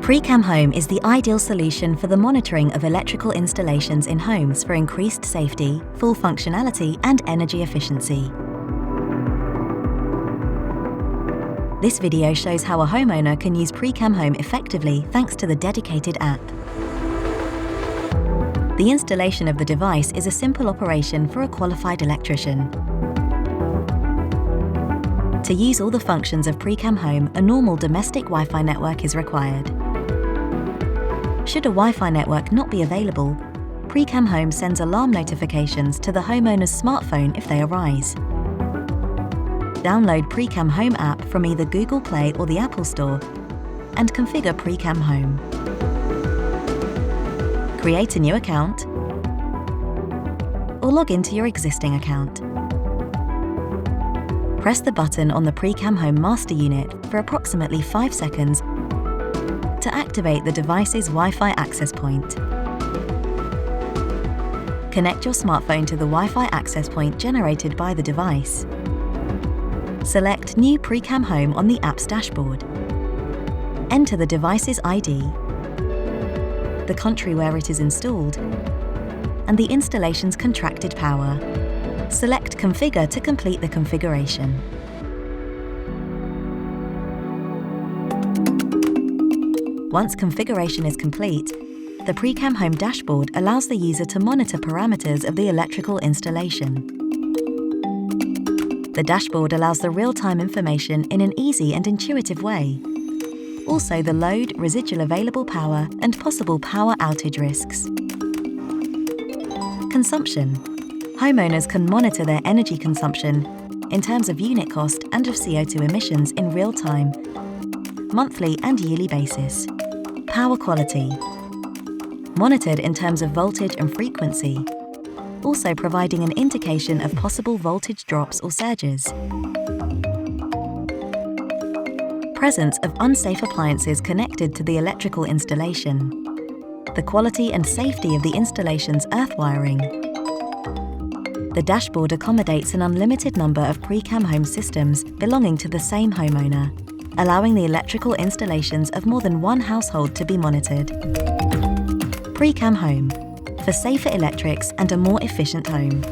PRY-CAM Home is the ideal solution for the monitoring of electrical installations in homes for increased safety, full functionality and energy efficiency. This video shows how a homeowner can use PRY-CAM Home effectively thanks to the dedicated app. The installation of the device is a simple operation for a qualified electrician. To use all the functions of PRY-CAM Home, a normal domestic Wi-Fi network is required. Should a Wi-Fi network not be available, PRY-CAM Home sends alarm notifications to the homeowner's smartphone if they arise. Download PRY-CAM Home app from either Google Play or the Apple Store and configure PRY-CAM Home. Create a new account or log into your existing account. Press the button on the PRY-CAM Home master unit for approximately 5 seconds to activate the device's Wi-Fi access point. Connect your smartphone to the Wi-Fi access point generated by the device. Select New PRY-CAM Home on the app's dashboard. Enter the device's ID, the country where it is installed, and the installation's contracted power. Select Configure to complete the configuration. Once configuration is complete, the PRY-CAM Home dashboard allows the user to monitor parameters of the electrical installation. The dashboard allows the real-time information in an easy and intuitive way. Also the load, residual available power, and possible power outage risks. Consumption. Homeowners can monitor their energy consumption in terms of unit cost and of CO2 emissions in real time, monthly and yearly basis. Power quality. Monitored in terms of voltage and frequency, also providing an indication of possible voltage drops or surges. Presence of unsafe appliances connected to the electrical installation. The quality and safety of the installation's earth wiring. The dashboard accommodates an unlimited number of PRY-CAM Home systems belonging to the same homeowner, allowing the electrical installations of more than one household to be monitored. PRY-CAM Home, for safer electrics and a more efficient home.